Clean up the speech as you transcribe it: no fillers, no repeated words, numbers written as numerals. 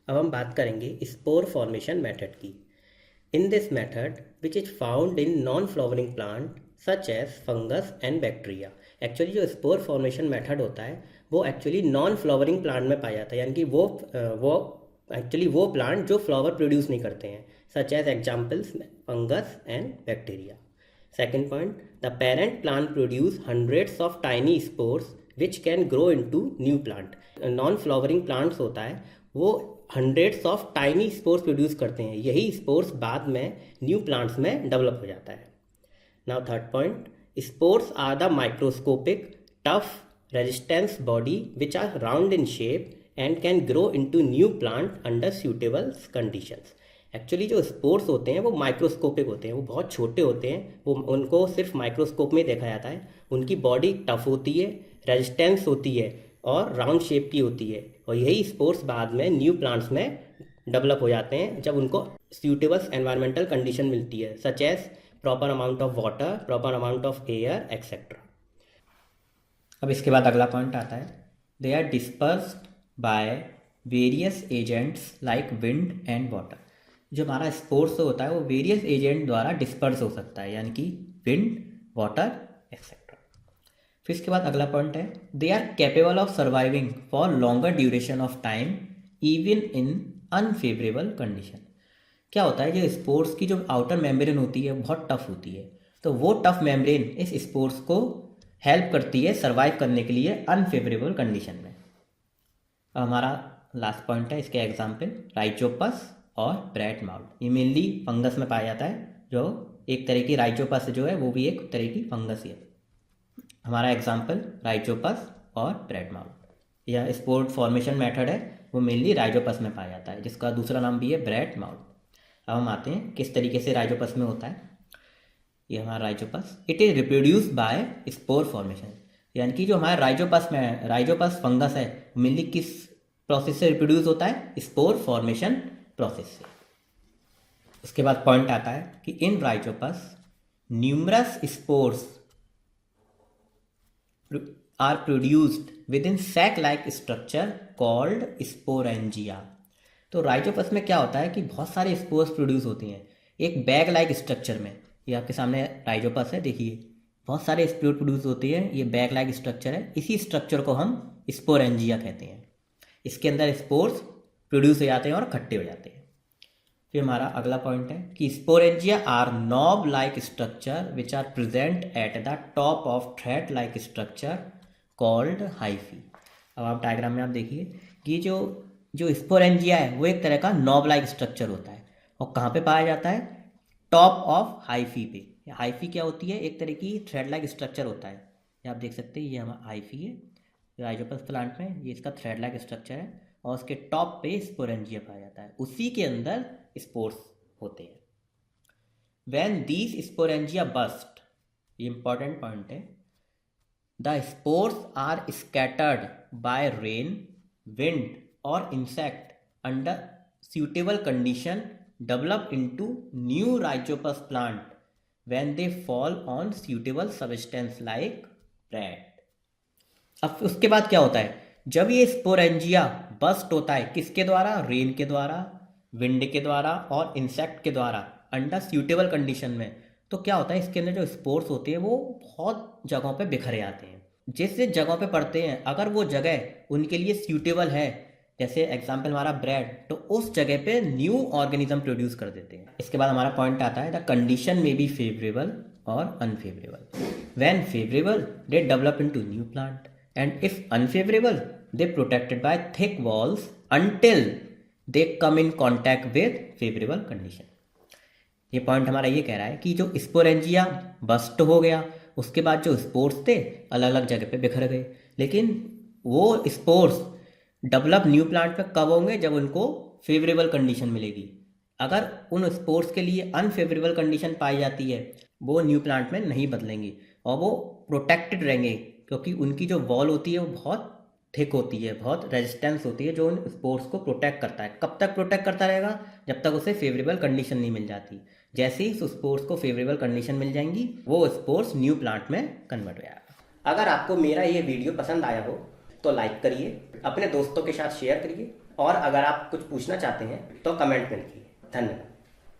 अब हम बात करेंगे स्पोर फॉर्मेशन मेथड की। In this method which is found in non flowering plant such as fungus and bacteria. Actually जो spore formation method होता है वो एक्चुअली नॉन फ्लावरिंग प्लांट में पाया जाता है, यानी कि वो एक्चुअली वो प्लांट जो फ्लावर प्रोड्यूस नहीं करते हैं, such as examples fungus and bacteria. Second point, the parent plant produce hundreds of tiny spores which can grow into new plant. Non-flowering plants होता है वो hundreds of tiny spores produce करते हैं, यही spores बाद में new plants में develop हो जाता है। Now third point, spores are the microscopic, tough, resistance body which are round in shape and can grow into new plant under suitable conditions. Actually जो स्पोर्स होते हैं वो माइक्रोस्कोपिक होते हैं, वो बहुत छोटे होते हैं, वो उनको सिर्फ माइक्रोस्कोप में देखा जाता है। उनकी बॉडी टफ होती है, रेजिस्टेंस होती है और राउंड शेप की होती है, और यही स्पोर्स बाद में न्यू प्लांट्स में डेवलप हो जाते हैं जब उनको सूटेबल एनवायरमेंटल कंडीशन मिलती है, such as proper amount of water, proper amount of air etcetera. अब इसके बाद अगला पॉइंट आता है, they are dispersed by various agents like wind and water. जो हमारा स्पोर्स होता है वो वेरियस एजेंट द्वारा डिस्पर्स हो सकता है, यानी कि विंड, वाटर एक्सेट्रा। फिर इसके बाद अगला पॉइंट है, they are capable of surviving for longer duration of time even in unfavourable condition. क्या होता है, जो स्पोर्स की जो आउटर मेम्ब्रेन होती है बहुत टफ होती है, तो वो टफ मेम्ब्रेन इस स्पोर्स को हेल्प करती है सर्वाइव करने के लिए अनफेवरेबल कंडीशन में। अब हमारा लास्ट पॉइंट है, इसके एग्जाम्पल राइजोपस और ब्रेड माउथ। ये मेनली फंगस में पाया जाता है, जो एक तरह की राइजोपस जो है वो भी एक तरह की फंगस ही है। हमारा एग्जाम्पल राइजोपस और ब्रेड माउथ। यह स्पोर फॉर्मेशन मेथड है, वो मेनली राइजोपस में पाया जाता है, जिसका दूसरा नाम भी है ब्रेड माउथ। अब हम आते हैं किस तरीके से राइजोपस में होता है। ये हमारा Rhizopus, it is reproduce by spore formation, यानी कि जो हमारा राइजोपस में है, राइजोपस फंगस है, मेनली किस प्रोसेस से रिप्रोड्यूस होता है, स्पोर फॉर्मेशन प्रोसेस से। उसके बाद पॉइंट आता है कि in rhizopus numerous spores are produced within sac like structure called sporangia. तो राइजोपस में क्या होता है कि बहुत सारे स्पोर्स प्रोड्यूस होती हैं एक बैग लाइक स्ट्रक्चर में। ये आपके सामने राइजोपस है, देखिए बहुत सारे स्पोर प्रोड्यूस होती है, ये बैग लाइक स्ट्रक्चर है, इसी स्ट्रक्चर को हम स्पोरेंजिया कहते हैं। इसके अंदर स्पोर्स प्रोड्यूस हो जाते हैं और इकट्ठे हो जाते हैं। फिर हमारा अगला पॉइंट है कि sporangia are knob like structure which are present at the top of thread like structure called hyphae. अब आप डायग्राम में आप देखिए कि जो जो स्पोरेंजिया है वो एक तरह का नॉब लाइक स्ट्रक्चर होता है, और कहाँ पे पाया जाता है, टॉप ऑफ हाइफी पे। हाइफी क्या होती है, एक तरह की थ्रेड लाइक स्ट्रक्चर होता है। ये आप देख सकते हैं, ये हमारा हाइफी है राइजोपस प्लांट में, ये इसका थ्रेड लाइक स्ट्रक्चर है, और उसके टॉप पे स्पोरेंजिया पाया जाता है, उसी के अंदर स्पोर्स होते हैं। व्हेन दीज स्पोरेंजिया बस्ट, ये इंपॉर्टेंट पॉइंट है, the spores are scattered by rain, wind और insect under suitable condition develop into new rhizopus plant when they fall on suitable substance like bread। अब उसके बाद क्या होता है, जब ये स्पोरेंजिया बस्ट होता है किसके द्वारा, रेन के द्वारा, विंड के द्वारा और इंसेक्ट के द्वारा अंडर सूटेबल कंडीशन में, तो क्या होता है इसके अंदर जो स्पोर्स होते हैं वो बहुत जगहों पे बिखरे आते हैं। जिस जिस जगहों पे पड़ते हैं अगर वो जगह उनके लिए सूटेबल है, जैसे एग्जाम्पल हमारा ब्रेड, तो उस जगह पे न्यू ऑर्गेनिज्म प्रोड्यूस कर देते हैं। इसके बाद हमारा पॉइंट आता है द कंडीशन में बी फेवरेबल और unfavourable. When favourable they develop into new plant and if unfavourable they protected by thick walls until they come in contact with favourable condition. ये पॉइंट हमारा ये कह रहा है कि जो स्पोरेंजिया बस्ट हो गया, उसके बाद जो स्पोर्स थे अलग अलग जगह पे बिखर गए, लेकिन वो स्पोर्स डेवलप न्यू प्लांट पे कब होंगे, जब उनको फेवरेबल कंडीशन मिलेगी। अगर उन स्पोर्स के लिए अनफेवरेबल कंडीशन पाई जाती है, वो न्यू प्लांट में नहीं बदलेंगी और वो प्रोटेक्टेड रहेंगे, क्योंकि उनकी जो वॉल होती है वो बहुत थिक होती है, बहुत रेजिस्टेंस होती है, जो उन स्पोर्स को प्रोटेक्ट करता है। कब तक प्रोटेक्ट करता रहेगा, जब तक उसे फेवरेबल कंडीशन नहीं मिल जाती। जैसे ही उस स्पोर्स को फेवरेबल कंडीशन मिल जाएंगी, वो स्पोर्स न्यू प्लांट में कन्वर्ट हो जाएगा। अगर आपको मेरा ये वीडियो पसंद आया हो तो लाइक करिए, अपने दोस्तों के साथ शेयर करिए और अगर आप कुछ पूछना चाहते हैं तो कमेंट में लिखिए। धन्यवाद।